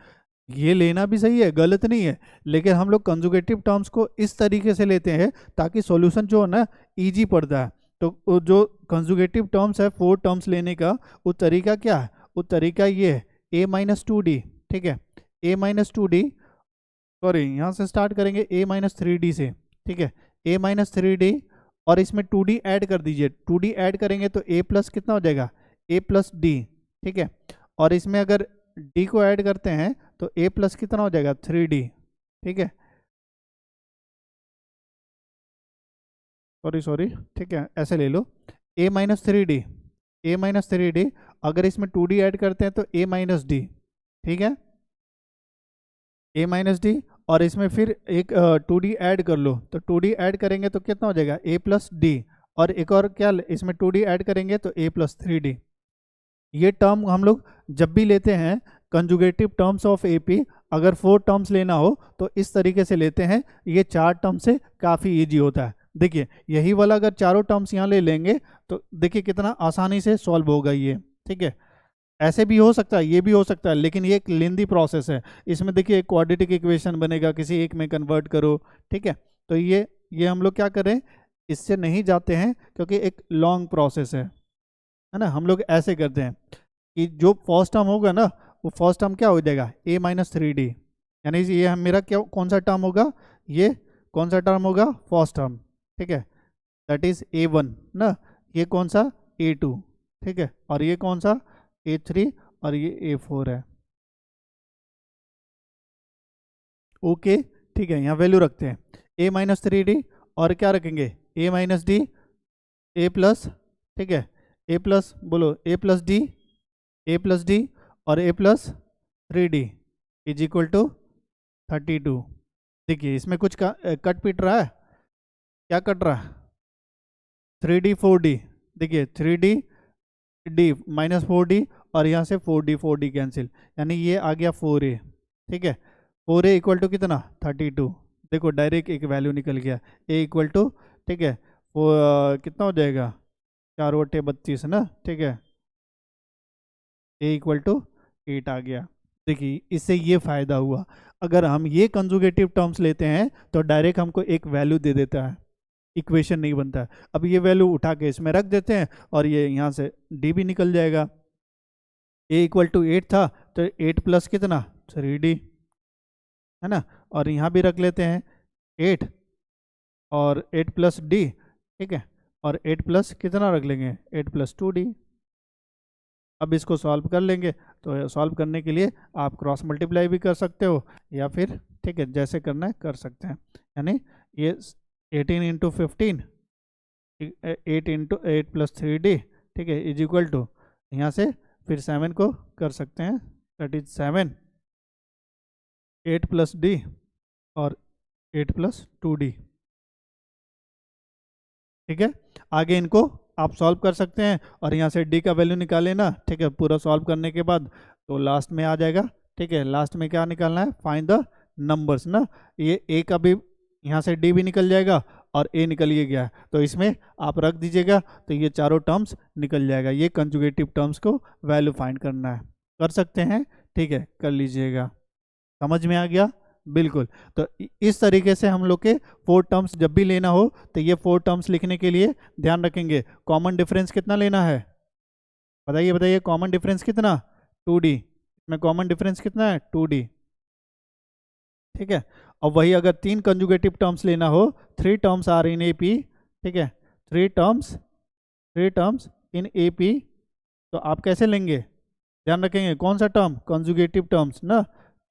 ये लेना भी सही है गलत नहीं है, लेकिन हम लोग कंजुगेटिव टर्म्स को इस तरीके से लेते हैं ताकि सॉल्यूशन जो है ना ईजी पड़ता है। तो वो जो कंजुगेटिव टर्म्स है 4 टर्म्स लेने का, वो तरीका क्या है, वो तरीका ये है A-2D, ठीक है, A-2D, सॉरी यहाँ से स्टार्ट करेंगे A-3D से, ठीक है, A-3D और इसमें 2D ऐड कर दीजिए, 2D ऐड करेंगे तो A प्लस कितना हो जाएगा A+D, ठीक है, और इसमें अगर D को ऐड करते हैं तो A प्लस कितना हो जाएगा 3D, ठीक है, सॉरी ठीक है, ऐसे ले लो A-3D, A-3D, अगर इसमें 2D ऐड करते हैं तो A-D, ठीक है, A-D, और इसमें फिर एक 2D ऐड कर लो, तो 2D ऐड करेंगे तो कितना हो जाएगा A+D, और एक और क्या इसमें 2D ऐड करेंगे तो A+3D। ये टर्म हम लोग जब भी लेते हैं कंजुगेटिव टर्म्स ऑफ AP, अगर 4 टर्म्स लेना हो तो इस तरीके से लेते हैं, ये 4 टर्म से काफ़ी इजी होता है। देखिए यही वाला अगर चारों टर्म्स यहाँ ले लेंगे तो देखिए कितना आसानी से सॉल्व होगा ये, ठीक है। ऐसे भी हो सकता है, ये भी हो सकता है, लेकिन ये एक लेंदी प्रोसेस है, इसमें देखिए एक क्वाड्रेटिक इक्वेशन बनेगा, किसी एक में कन्वर्ट करो, ठीक है। तो ये हम लोग क्या करें, इससे नहीं जाते हैं क्योंकि एक लॉन्ग प्रोसेस है ना, हम लोग ऐसे करते हैं कि जो फर्स्ट टर्म होगा ना, वो फर्स्ट टर्म क्या हो जाएगा A-3D, यानी ये हम मेरा क्या कौन सा टर्म होगा, ये कौन सा टर्म होगा फर्स्ट टर्म, ठीक है, दैट इज A1 ना, ये कौन सा A2, ठीक है, और ये कौन सा A3 और ये A4 है, ओके, ठीक है, यहाँ वैल्यू रखते हैं A-3D और क्या रखेंगे A-D, A प्लस, ठीक है, A प्लस बोलो A+D, A+D और A+3D इज इक्वल टू 32। देखिए इसमें कुछ कट पिट रहा है, क्या कट रहा है 3D 4D, देखिए 3D D -4D और यहाँ से 4D कैंसिल, यानी ये आ गया 4A, ठीक है, 4A इक्वल टू कितना 32, देखो डायरेक्ट एक वैल्यू निकल गया, ए इक्वल टू, ठीक है, वो कितना हो जाएगा, 4/32 ना, ठीक है, ए इक्वल टू 8 आ गया। देखिए इससे ये फायदा हुआ, अगर हम ये कंजुगेटिव टर्म्स लेते हैं तो डायरेक्ट हमको एक वैल्यू दे देता है, इक्वेशन नहीं बनता है। अब ये वैल्यू उठा के इसमें रख देते हैं और ये यहाँ से डी भी निकल जाएगा। ए इक्वल टू 8 था, तो 8 प्लस कितना, 3D, है ना, और यहाँ भी रख लेते हैं 8 और 8 प्लस डी, ठीक है, और 8 प्लस कितना रख लेंगे, 8 प्लस 2D। अब इसको सॉल्व कर लेंगे, तो सॉल्व करने के लिए आप क्रॉस मल्टीप्लाई भी कर सकते हो या फिर, ठीक है, जैसे करना है कर सकते हैं। यानी ये 18 इंटू 15, 8 इंटू 8 प्लस 3D, ठीक है, इज इक्वल टू, यहाँ से फिर 7 को कर सकते हैं, दैट इज 7, 8 प्लस डी और 8 प्लस 2D, ठीक है। आगे इनको आप सॉल्व कर सकते हैं और यहाँ से डी का वैल्यू निकालें ना, ठीक है, पूरा सॉल्व करने के बाद तो लास्ट में आ जाएगा, ठीक है, लास्ट में क्या निकालना है, फाइंड द नंबर्स ना, ये ए का भी यहाँ से डी भी निकल जाएगा और ए निकल ही गया है, तो इसमें आप रख दीजिएगा, तो ये चारों टर्म्स निकल जाएगा। ये कंजुगेटिव टर्म्स को वैल्यू फाइंड करना है, कर सकते हैं, ठीक है, कर लीजिएगा। समझ में आ गया, बिल्कुल। तो इस तरीके से हम लोग के 4 टर्म्स जब भी लेना हो तो ये 4 टर्म्स लिखने के लिए ध्यान रखेंगे, कॉमन डिफरेंस कितना लेना है, बताइए बताइए, कॉमन डिफरेंस कितना, 2D, इसमें कॉमन डिफरेंस कितना है, 2D, ठीक है। और वही अगर 3 कंजुगेटिव टर्म्स लेना हो, 3 टर्म्स आर इन AP, ठीक है, 3 टर्म्स इन AP, तो आप कैसे लेंगे, ध्यान रखेंगे कौन सा टर्म, कंजुगेटिव टर्म्स ना,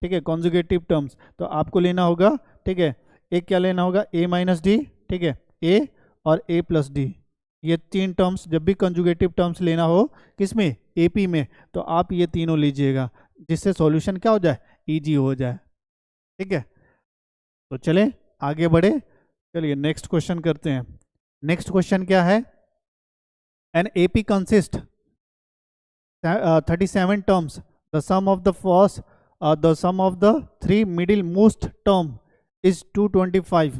ठीक है, कंजुगेटिव टर्म्स, तो आपको लेना होगा, ठीक है, एक क्या लेना होगा, A माइनस डी, ठीक है, A और A प्लस डी, ये 3 टर्म्स जब भी कंजुगेटिव टर्म्स लेना हो किसमें, AP में, तो आप ये तीनों लीजिएगा, जिससे सॉल्यूशन क्या हो जाए, इजी हो जाए, ठीक है। तो चले आगे बढ़े, चलिए नेक्स्ट क्वेश्चन करते हैं। नेक्स्ट क्वेश्चन क्या है, an AP consist 37 terms, the sum of the first, the sum of the 3 middle most term is 225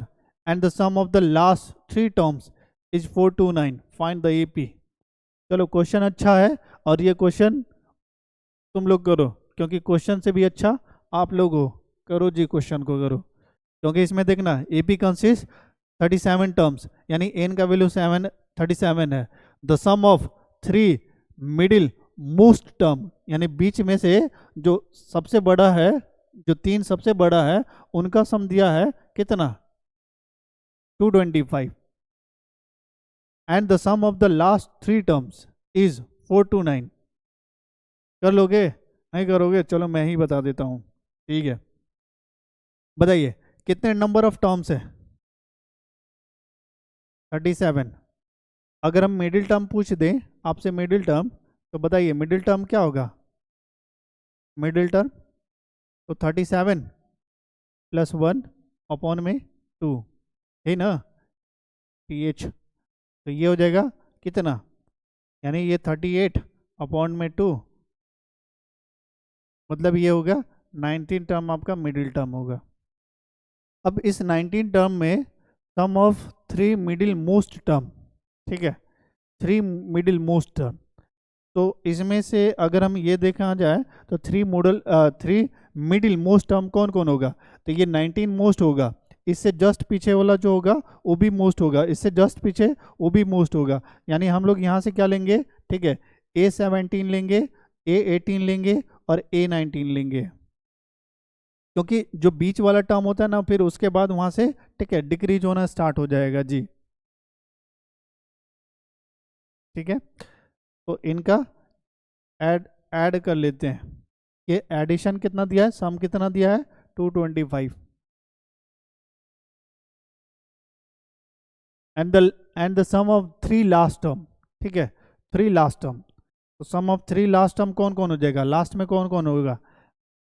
and the sum of the last 3 terms is 429, find the AP। चलो क्वेश्चन अच्छा है और ये क्वेश्चन तुम लोग करो, क्योंकि क्वेश्चन से भी अच्छा आप लोग हो, करो जी, क्वेश्चन को करो, क्योंकि इसमें देखना AP कंसिस्ट 37 टर्म्स, यानी n का वैल्यू 37 है, the sum of 3 middle most term, यानी बीच में से जो सबसे बड़ा है, जो 3 सबसे बड़ा है उनका सम दिया है कितना, 225, and the sum of the last 3 terms is 429। कर लोगे, नहीं करोगे, चलो मैं ही बता देता हूँ, ठीक है। बताइए कितने नंबर ऑफ टर्म्स है, 37। अगर हम मिडिल टर्म पूछ दें आपसे, मिडिल टर्म, तो बताइए मिडिल टर्म क्या होगा, मिडिल टर्म तो 37 प्लस 1 अपॉन में 2, है ना, TH, तो ये हो जाएगा कितना, यानी ये 38 अपॉन में 2, मतलब ये होगा 19 टर्म आपका मिडिल टर्म होगा। अब इस 19 टर्म में सम ऑफ 3 मिडिल मोस्ट टर्म, ठीक है, 3 मिडिल मोस्ट टर्म, तो इसमें से अगर हम ये देखा जाए तो 3 मिडिल मोस्ट टर्म कौन कौन होगा, तो ये 19 मोस्ट होगा, इससे जस्ट पीछे वाला जो होगा वो भी मोस्ट होगा, इससे जस्ट पीछे वो भी मोस्ट होगा, यानी हम लोग यहाँ से क्या लेंगे, ठीक है, A17 लेंगे, A18 लेंगे और A19 लेंगे, क्योंकि जो बीच वाला टर्म होता है ना फिर उसके बाद वहाँ से, ठीक है, डिक्रीज होना स्टार्ट हो जाएगा जी, ठीक है। तो इनका ऐड कर लेते हैं, ये एडिशन कितना दिया है, सम कितना दिया है, 225, and the sum of 3 last term, ठीक है, 3 लास्ट टर्म, तो सम ऑफ 3 लास्ट टर्म कौन कौन हो जाएगा, लास्ट में कौन कौन होगा,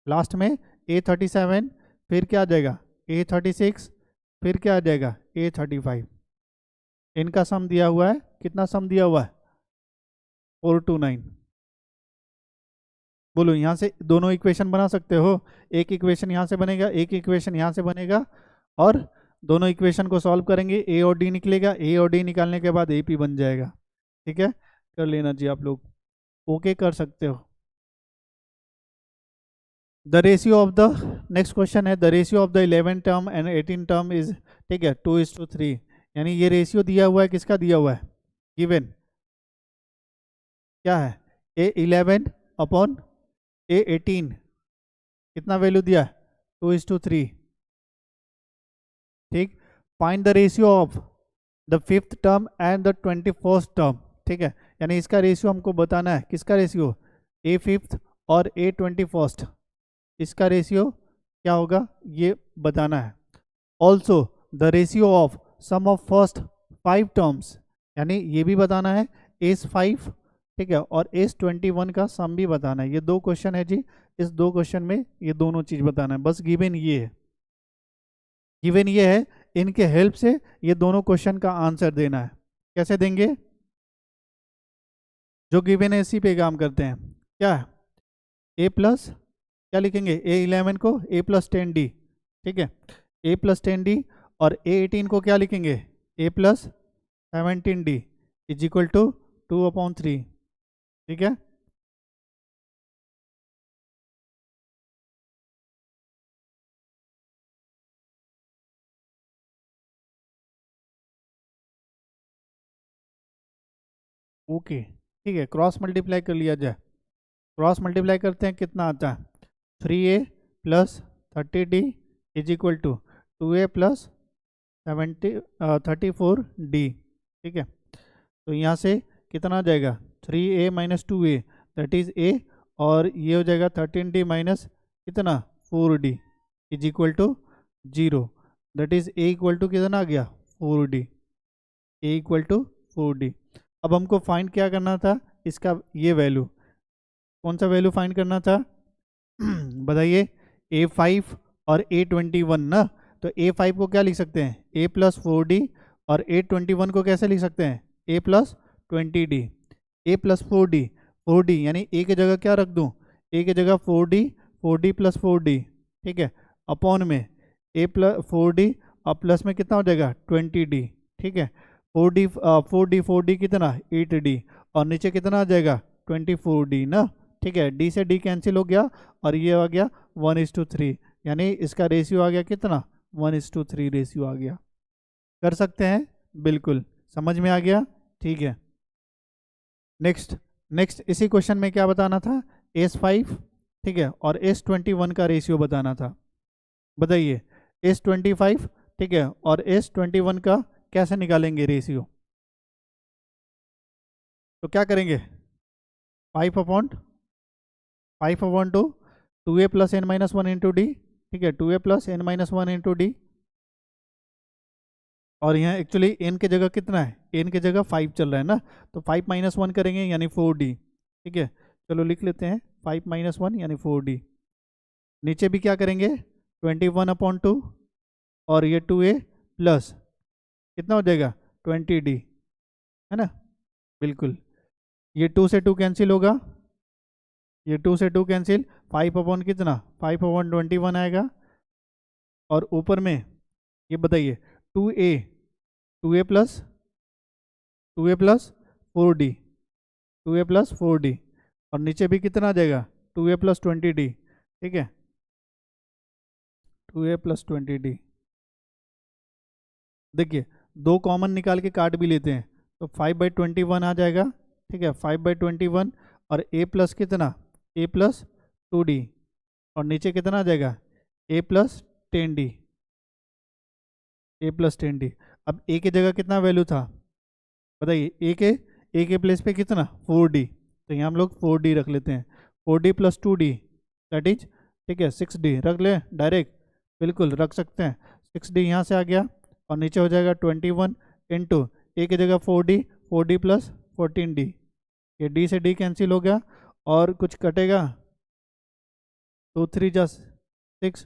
लास्ट में A37, फिर क्या आ जाएगा A36, फिर क्या आ जाएगा A35, इनका सम दिया हुआ है, कितना सम दिया हुआ है, 429। बोलो यहाँ से दोनों इक्वेशन बना सकते हो, एक इक्वेशन यहाँ से बनेगा, एक इक्वेशन यहाँ से बनेगा, और दोनों इक्वेशन को सॉल्व करेंगे, ए और डी निकलेगा, ए और डी निकालने के बाद ए पी बन जाएगा। ठीक है, कर लेना जी आप लोग, ओके कर सकते हो। The ratio of the, next question है, the ratio of the 11 term and 18 term is, ठीक है, 2:3, यानी ये रेशियो दिया हुआ है, किसका दिया हुआ है, गिवन क्या है, A11 अपॉन A18, कितना वैल्यू दिया है, 2:3। ठीक, find the ratio of the 5th term and the 21st term. ठीक है, यानी इसका रेशियो हमको बताना है, किसका रेशियो, A5th और A21st, इसका रेशियो क्या होगा ये बताना है। Also the ratio of sum of first 5 terms, यानी ये भी बताना है, S5, ठीक है, और S21 का सम भी बताना है। ये दो क्वेश्चन है जी, इस दो क्वेश्चन में ये दोनों चीज बताना है, बस गिवन ये है, गिवन ये है, इनके हेल्प से ये दोनों क्वेश्चन का आंसर देना है। कैसे देंगे, जो गिवन है इसी पे काम करते हैं। क्या है, ए प्लस, क्या लिखेंगे, A11 को A+10D, ठीक है, A+10D, और A18 को क्या लिखेंगे, A+17D इज इक्वल टू 2/3। ठीक है, ओके, ठीक है, क्रॉस मल्टीप्लाई कर लिया जाए, क्रॉस मल्टीप्लाई करते हैं, कितना आता है, 3A plus 30D is equal to 2A plus 34D। ठीक है, तो यहाँ से कितना आ जाएगा, 3A minus 2A, that is A, और ये हो जाएगा 13D माइनस कितना, 4D is equal to 0, that is A equal to कितना आ गया, 4D, A equal to 4D। अब हमको फाइंड क्या करना था, इसका ये वैल्यू, कौन सा वैल्यू फाइंड करना था बताइए, A5 और A21 ना, तो A5 को क्या लिख सकते हैं, A+4D, और A21 को कैसे लिख सकते हैं, A+20D, A+4D, 4D यानी A की जगह क्या रख दूं, A की जगह 4D, 4D प्लस 4D, ठीक है, अपॉन में A+4D, और प्लस में कितना हो जाएगा 20D। ठीक है, 4D कितना 8D, और नीचे कितना आ जाएगा 24D ना। ठीक है, D से D कैंसिल हो गया, और ये आ गया 1:3, यानी इसका रेशियो आ गया कितना, 1:3 रेशियो आ गया। कर सकते हैं, बिल्कुल समझ में आ गया। ठीक है, नेक्स्ट, नेक्स्ट इसी क्वेश्चन में क्या बताना था, S5, ठीक है, और S21 का रेशियो बताना था। बताइए, S25, ठीक है, और S21 का कैसे निकालेंगे रेशियो, तो क्या करेंगे, 5/2, 2A plus n minus 1 into D, ठीक है, 2A plus n minus 1 into D, और यहाँ एक्चुअली n की जगह कितना है, n की जगह 5 चल रहा है ना, तो 5 - 1 करेंगे यानी 4D। ठीक है, चलो लिख लेते हैं, 5 - 1 यानी 4D। नीचे भी क्या करेंगे, 21/2, और ये 2A प्लस कितना हो जाएगा 20D, है ना, बिल्कुल, ये 2 से 2 कैंसिल होगा, ये 2 से 2 कैंसिल, 5 कितना 5/21 आएगा, और ऊपर में ये बताइए 2A, 2A plus 2A plus 4D, 2A plus 4D, और नीचे भी कितना आ जाएगा 2A प्लस 20D। ठीक है, 2A प्लस 20D, देखिए दो कॉमन निकाल के काट भी लेते हैं, तो 5/21 आ जाएगा। ठीक है, 5/21, और A प्लस कितना, A प्लस 2D, और नीचे कितना आ जाएगा A प्लस 10D, A+10D। अब A की जगह कितना वैल्यू था बताइए, A के प्लेस पे कितना 4D, तो यहाँ हम लोग 4D रख लेते हैं, 4D plus 2D that is, ठीक है, 6D रख ले डायरेक्ट, बिल्कुल रख सकते हैं, 6D यहाँ से आ गया, और नीचे हो जाएगा 21 इंटू A की जगह 4D, 4D प्लस 14D, ये D से D कैंसिल हो गया, और कुछ कटेगा, 2 3 जा 6,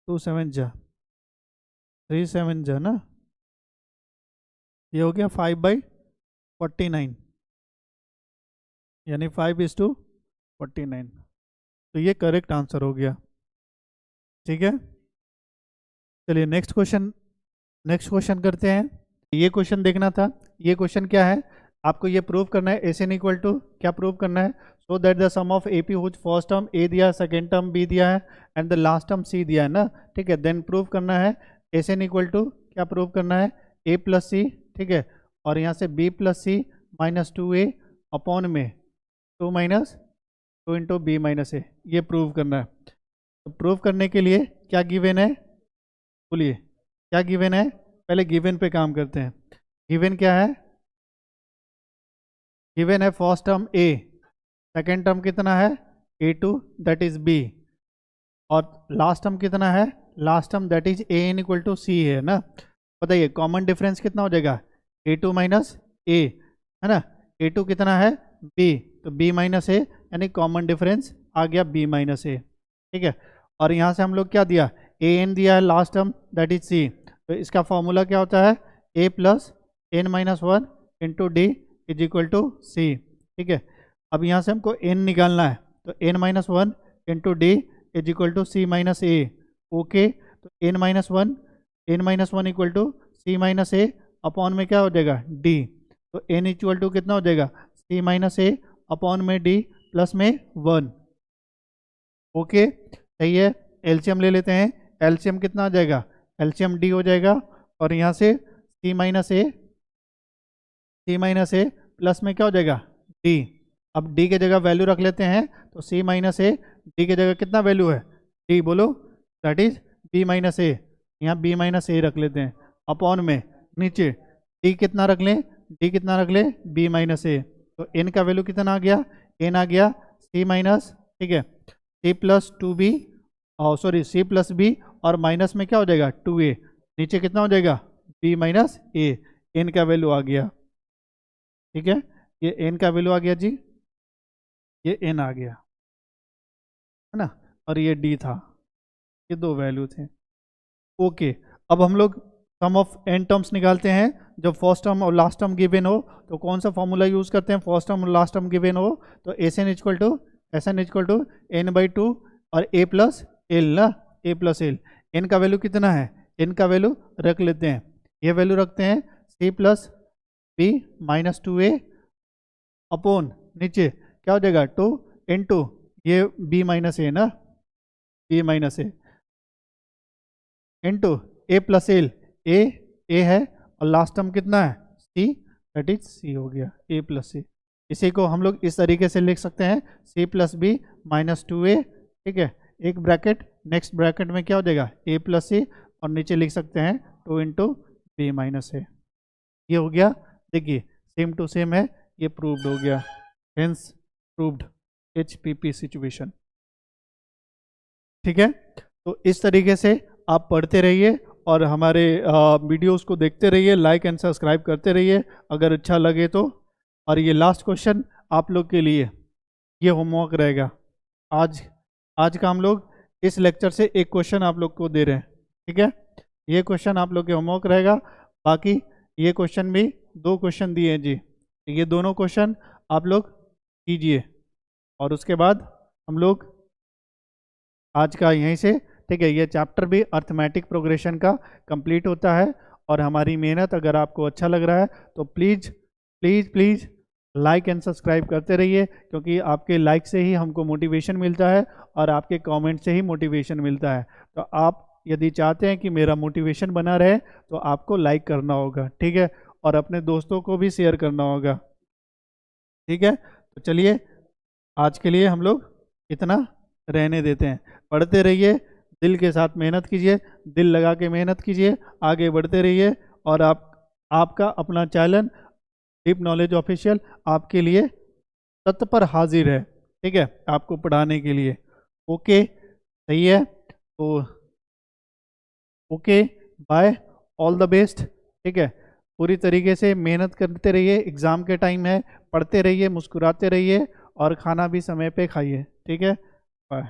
2 7 जा 3 7 जा ना, ये हो गया 5/49, यानी 5:49, तो ये करेक्ट आंसर हो गया। ठीक है, चलिए नेक्स्ट क्वेश्चन करते हैं। ये क्वेश्चन देखना था। ये क्वेश्चन क्या है, आपको ये प्रूव करना है एस एन इक्वल टू क्या प्रूव करना है, so that the sum of A P whose first term a दिया, सेकेंड टर्म बी दिया है and the last term c दिया है ना, ठीक है। देन प्रूव करना है एस एन इक्वल टू क्या प्रूव करना है, ए प्लस सी, ठीक है, और यहाँ से बी प्लस सी माइनस 2a अपॉन में 2 माइनस 2 इंटू बी माइनस ए, ये प्रूव करना है। तो प्रूव करने के लिए क्या गिवन है, बोलिए क्या गिवन है, पहले गिवन पे काम करते हैं। गिवन क्या है, गिवन है first term a, second term कितना है a2 दैट इज b, और लास्ट टर्म कितना है, last term that is a n equal to c है ना। बताइए कॉमन डिफरेंस कितना हो जाएगा, a2 माइनस a है ना, a2 कितना है b, तो b माइनस a यानी कॉमन डिफरेंस आ गया b माइनस a, ठीक है। और यहाँ से हम लोग क्या दिया, a n दिया है last term that is c, तो इसका फॉर्मूला क्या होता है a plus n minus 1 into D is equal to c, ठीक है। अब यहाँ से हमको n निकालना है, तो n minus 1 into D is equal to C minus A, okay. तो n minus 1 equal to C minus A upon में क्या हो जाएगा d, तो n इक्वल टू कितना हो जाएगा सी माइनस ए अपॉन में d प्लस में 1, ओके सही है। एलसीएम ले लेते हैं, एलसीएम कितना आ जाएगा, एलसीएम d हो जाएगा, और यहाँ से सी माइनस ए प्लस में क्या हो जाएगा d। अब d के जगह वैल्यू रख लेते हैं, तो c माइनस ए डी के जगह कितना वैल्यू है d, बोलो दैट इज b माइनस ए, यहाँ b माइनस ए रख लेते हैं अपॉन में नीचे d कितना रख लें, b माइनस ए, तो n का वैल्यू कितना आ गया, n आ गया c माइनस, ठीक है, c plus 2b, c plus b और माइनस में क्या हो जाएगा 2a, नीचे कितना हो जाएगा b माइनस a, n का वैल्यू आ गया, ठीक है। ये n का वैल्यू आ गया जी, ये n आ गया है ना, और ये d था, ये दो वैल्यू थे, ओके। अब हम लोग सम ऑफ n टर्म्स निकालते हैं। जब फर्स्ट टर्म और लास्ट टर्म गिवन हो तो कौन सा फॉर्मूला यूज करते हैं, फर्स्ट टर्म और लास्ट टर्म गिवन हो तो S N equal to n/2 और a प्लस एल ना, a प्लस एल। n का वैल्यू कितना है, n का वैल्यू रख लेते हैं, ये वैल्यू रखते हैं c plus b minus 2a upon नीचे क्या हो जाएगा 2 इंटू ये b माइनस ए ना, b minus a into a plus l, a है और लास्ट टर्म कितना है c, दैट इज c हो गया a प्लस c। इसी को हम लोग इस तरीके से लिख सकते हैं c plus B minus 2a, ठीक है, एक ब्रैकेट, नेक्स्ट ब्रैकेट में क्या हो जाएगा a प्लस c, और नीचे लिख सकते हैं 2 इंटू बी माइनस ए, ये हो गया। देखिए सेम टू सेम है, ये प्रूव्ड हो गया, हेंस प्रूव्ड HPP सिचुएशन, ठीक है। तो इस तरीके से आप पढ़ते रहिए और हमारे वीडियोस को देखते रहिए, लाइक एंड सब्सक्राइब करते रहिए अगर अच्छा लगे तो। और ये लास्ट क्वेश्चन आप लोग के लिए ये होमवर्क रहेगा, आज का हम लोग इस लेक्चर से एक क्वेश्चन आप लोग को दे रहे हैं, ठीक है। ये क्वेश्चन आप लोग के होमवर्क रहेगा, बाकी ये क्वेश्चन भी 2 क्वेश्चन दिए हैं जी, ये दोनों क्वेश्चन आप लोग कीजिए और उसके बाद हम लोग आज का यहीं से, ठीक है, ये चैप्टर भी अर्थमेटिक प्रोग्रेशन का कंप्लीट होता है। और हमारी मेहनत अगर आपको अच्छा लग रहा है तो please please please like and subscribe करते रहिए, क्योंकि आपके लाइक से ही हमको मोटिवेशन मिलता है और आपके कमेंट से ही मोटिवेशन मिलता है। तो आप यदि चाहते हैं कि मेरा मोटिवेशन बना रहे तो आपको लाइक करना होगा, ठीक है, और अपने दोस्तों को भी शेयर करना होगा, ठीक है। तो चलिए आज के लिए हम लोग इतना रहने देते हैं, पढ़ते रहिए, दिल के साथ मेहनत कीजिए, दिल लगा के मेहनत कीजिए, आगे बढ़ते रहिए। और आपका अपना चैनल डीप नॉलेज ऑफिशियल आपके लिए तत्पर हाजिर है, ठीक है, आपको पढ़ाने के लिए, ओके सही है। तो okay bye, all the best, ठीक है, पूरी तरीके से मेहनत करते रहिए, एग्ज़ाम के टाइम है, पढ़ते रहिए, मुस्कुराते रहिए और खाना भी समय पे खाइए, ठीक है, बाय।